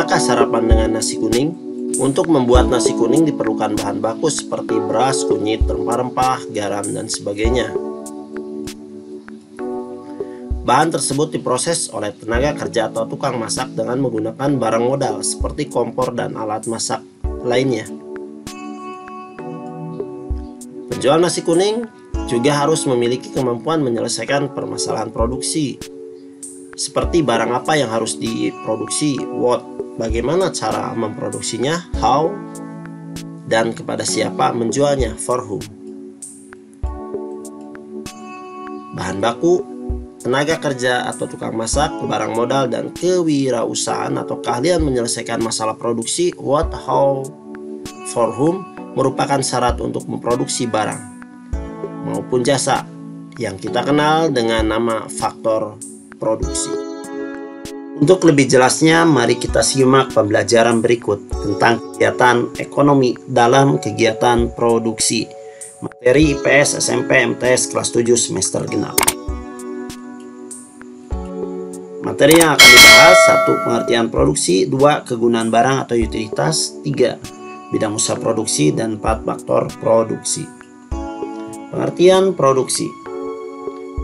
Pernahkah sarapan dengan nasi kuning? Untuk membuat nasi kuning diperlukan bahan baku seperti beras, kunyit, rempah-rempah, garam, dan sebagainya. Bahan tersebut diproses oleh tenaga kerja atau tukang masak dengan menggunakan barang modal seperti kompor dan alat masak lainnya. Penjual nasi kuning juga harus memiliki kemampuan menyelesaikan permasalahan produksi, seperti barang apa yang harus diproduksi, what, bagaimana cara memproduksinya, how, dan kepada siapa menjualnya, for whom. Bahan baku, tenaga kerja atau tukang masak, barang modal, dan kewirausahaan atau keahlian menyelesaikan masalah produksi, what, how, for whom, merupakan syarat untuk memproduksi barang maupun jasa yang kita kenal dengan nama faktor produksi. Untuk lebih jelasnya, mari kita simak pembelajaran berikut tentang kegiatan ekonomi dalam kegiatan produksi. Materi IPS SMP MTS kelas 7 semester genap. Materi yang akan dibahas: 1. Pengertian produksi, 2. Kegunaan barang atau utilitas, 3. Bidang usaha produksi, dan 4. Faktor produksi. Pengertian produksi.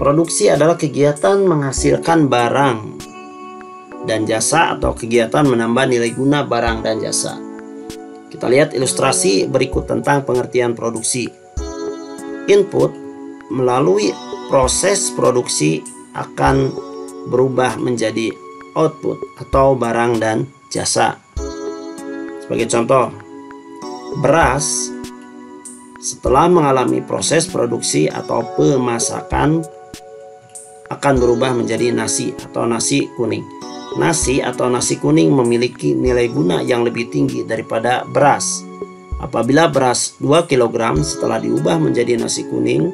Produksi adalah kegiatan menghasilkan barang dan jasa atau kegiatan menambah nilai guna barang dan jasa. Kita lihat ilustrasi berikut tentang pengertian produksi. Input melalui proses produksi akan berubah menjadi output atau barang dan jasa. Sebagai contoh, beras setelah mengalami proses produksi atau pemasakan akan berubah menjadi nasi atau nasi kuning. Nasi atau nasi kuning memiliki nilai guna yang lebih tinggi daripada beras. Apabila beras 2 kg setelah diubah menjadi nasi kuning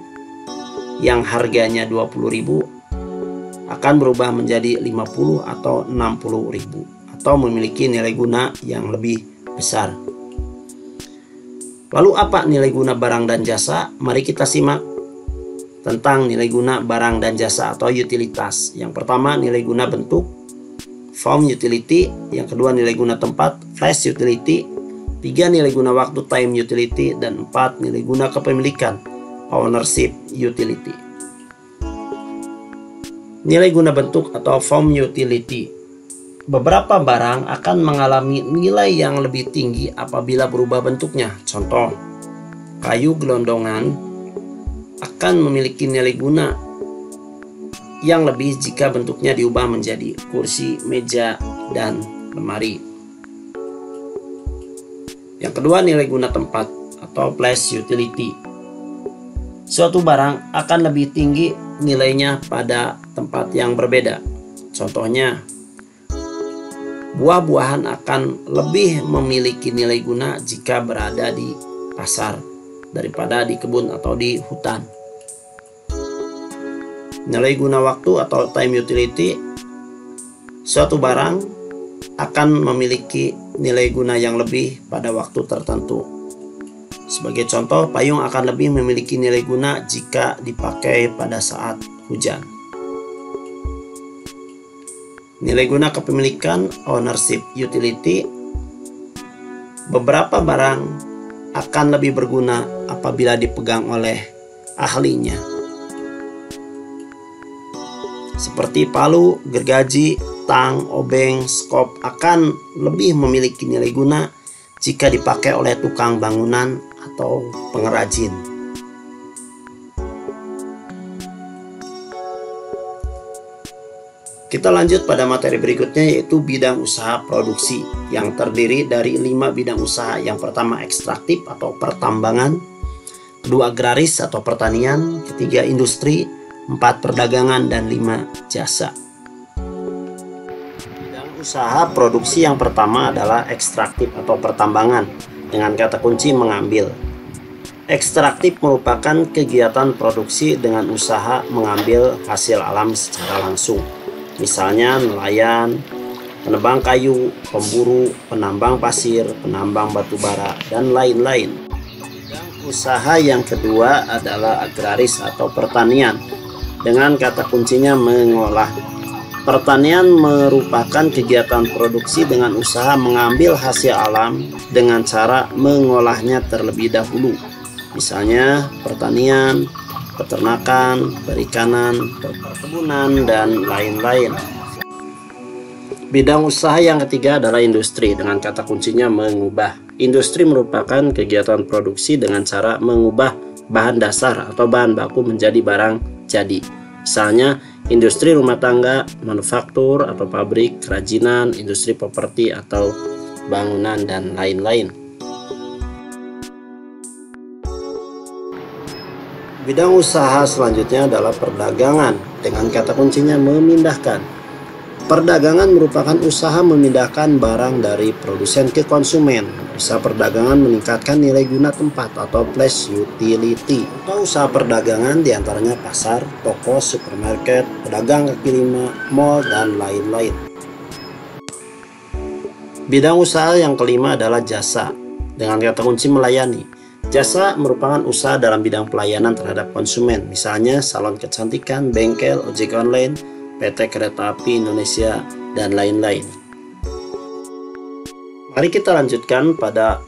yang harganya 20.000 akan berubah menjadi 50 atau 60.000 atau memiliki nilai guna yang lebih besar. Lalu apa nilai guna barang dan jasa? Mari kita simak tentang nilai guna barang dan jasa atau utilitas. Yang pertama, nilai guna bentuk, form utility. Yang kedua, nilai guna tempat, place utility. 3. Nilai guna waktu, time utility. Dan 4. Nilai guna kepemilikan, ownership utility. Nilai guna bentuk atau form utility. Beberapa barang akan mengalami nilai yang lebih tinggi apabila berubah bentuknya. Contoh, kayu gelondongan akan memiliki nilai guna yang lebih jika bentuknya diubah menjadi kursi, meja, dan lemari. Yang kedua, nilai guna tempat atau place utility. Suatu barang akan lebih tinggi nilainya pada tempat yang berbeda. Contohnya, buah-buahan akan lebih memiliki nilai guna jika berada di pasar daripada di kebun atau di hutan. Nilai guna waktu atau time utility. Suatu barang akan memiliki nilai guna yang lebih pada waktu tertentu. Sebagai contoh, payung akan lebih memiliki nilai guna jika dipakai pada saat hujan. Nilai guna kepemilikan, ownership utility. Beberapa barang akan lebih berguna apabila dipegang oleh ahlinya, seperti palu, gergaji, tang, obeng, skop akan lebih memiliki nilai guna jika dipakai oleh tukang bangunan atau pengrajin. Kita lanjut pada materi berikutnya, yaitu bidang usaha produksi yang terdiri dari 5 bidang usaha. Yang pertama, ekstraktif atau pertambangan, kedua, agraris atau pertanian, ketiga, industri, 4, perdagangan, dan 5, jasa. Bidang usaha produksi yang pertama adalah ekstraktif atau pertambangan dengan kata kunci mengambil. Ekstraktif merupakan kegiatan produksi dengan usaha mengambil hasil alam secara langsung. Misalnya nelayan, penebang kayu, pemburu, penambang pasir, penambang batu bara, dan lain-lain. Bidang usaha yang kedua adalah agraris atau pertanian dengan kata kuncinya mengolah Pertanian merupakan kegiatan produksi dengan usaha mengambil hasil alam dengan cara mengolahnya terlebih dahulu. Misalnya pertanian, peternakan, perikanan, perkebunan, dan lain-lain. Bidang usaha yang ketiga adalah industri, dengan kata kuncinya mengubah. Industri merupakan kegiatan produksi dengan cara mengubah bahan dasar atau bahan baku menjadi barang jadi. Misalnya industri rumah tangga, manufaktur atau pabrik, kerajinan, industri properti atau bangunan, dan lain-lain. Bidang usaha selanjutnya adalah perdagangan, dengan kata kuncinya memindahkan. Perdagangan merupakan usaha memindahkan barang dari produsen ke konsumen. Usaha perdagangan meningkatkan nilai guna tempat atau place utility. Atau usaha perdagangan diantaranya pasar, toko, supermarket, pedagang kaki lima, mall, dan lain-lain. Bidang usaha yang kelima adalah jasa, dengan kata kunci melayani. Jasa merupakan usaha dalam bidang pelayanan terhadap konsumen, misalnya salon kecantikan, bengkel, ojek online, PT Kereta Api Indonesia, dan lain-lain. Mari kita lanjutkan pada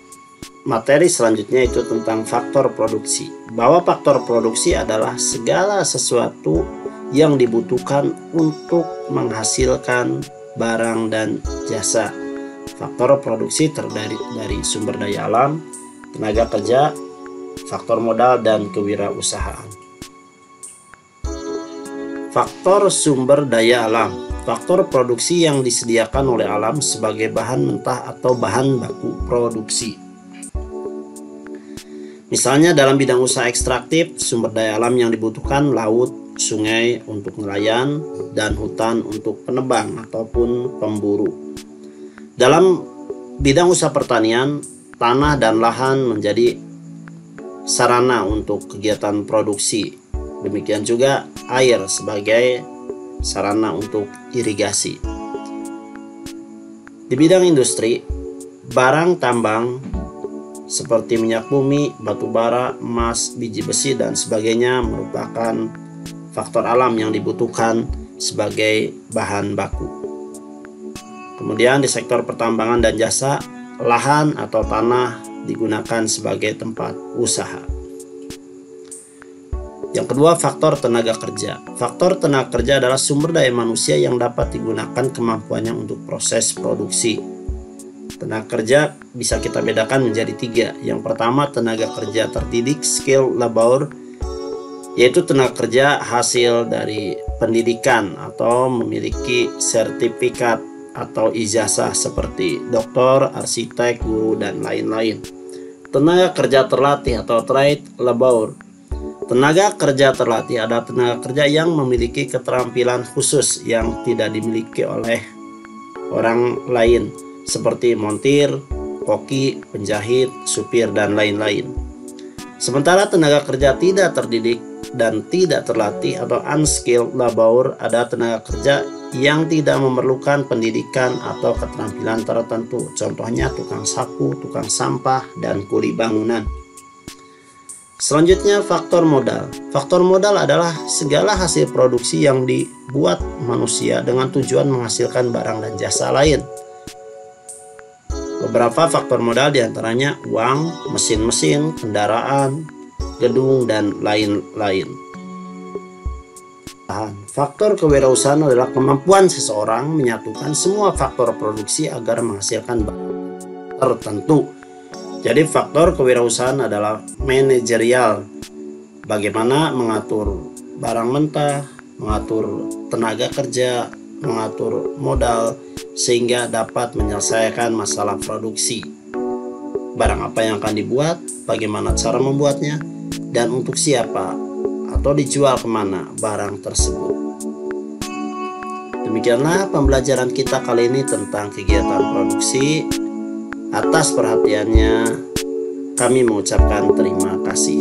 materi selanjutnya, itu tentang faktor produksi. Bahwa faktor produksi adalah segala sesuatu yang dibutuhkan untuk menghasilkan barang dan jasa. Faktor produksi terdiri dari sumber daya alam, tenaga kerja, faktor modal, dan kewirausahaan. Faktor sumber daya alam, faktor produksi yang disediakan oleh alam sebagai bahan mentah atau bahan baku produksi. Misalnya dalam bidang usaha ekstraktif, sumber daya alam yang dibutuhkan laut, sungai untuk nelayan, dan hutan untuk penebang ataupun pemburu. Dalam bidang usaha pertanian, tanah dan lahan menjadi sarana untuk kegiatan produksi. Demikian juga air sebagai sarana untuk irigasi. Di bidang industri, barang tambang seperti minyak bumi, batu bara, emas, biji besi, dan sebagainya merupakan faktor alam yang dibutuhkan sebagai bahan baku. Kemudian di sektor pertambangan dan jasa, lahan atau tanah digunakan sebagai tempat usaha. Yang kedua, faktor tenaga kerja. Faktor tenaga kerja adalah sumber daya manusia yang dapat digunakan kemampuannya untuk proses produksi. Tenaga kerja bisa kita bedakan menjadi tiga. Yang pertama, tenaga kerja terdidik, skill labor, yaitu tenaga kerja hasil dari pendidikan atau memiliki sertifikat atau ijazah seperti doktor, arsitek, guru, dan lain-lain. Tenaga kerja terlatih atau trade labor. Tenaga kerja terlatih adalah tenaga kerja yang memiliki keterampilan khusus yang tidak dimiliki oleh orang lain, seperti montir, koki, penjahit, supir, dan lain-lain. Sementara tenaga kerja tidak terdidik dan tidak terlatih atau unskilled labor adalah tenaga kerja yang tidak memerlukan pendidikan atau keterampilan tertentu. Contohnya tukang sapu, tukang sampah, dan kuli bangunan. Selanjutnya, faktor modal. Faktor modal adalah segala hasil produksi yang dibuat manusia dengan tujuan menghasilkan barang dan jasa lain. Beberapa faktor modal diantaranya uang, mesin-mesin, kendaraan, gedung, dan lain-lain. Faktor kewirausahaan adalah kemampuan seseorang menyatukan semua faktor produksi agar menghasilkan barang tertentu. Jadi faktor kewirausahaan adalah manajerial, bagaimana mengatur barang mentah, mengatur tenaga kerja, mengatur modal, sehingga dapat menyelesaikan masalah produksi. Barang apa yang akan dibuat, bagaimana cara membuatnya, dan untuk siapa atau dijual kemana barang tersebut. Demikianlah pembelajaran kita kali ini tentang kegiatan produksi. Atas perhatiannya, kami mengucapkan terima kasih.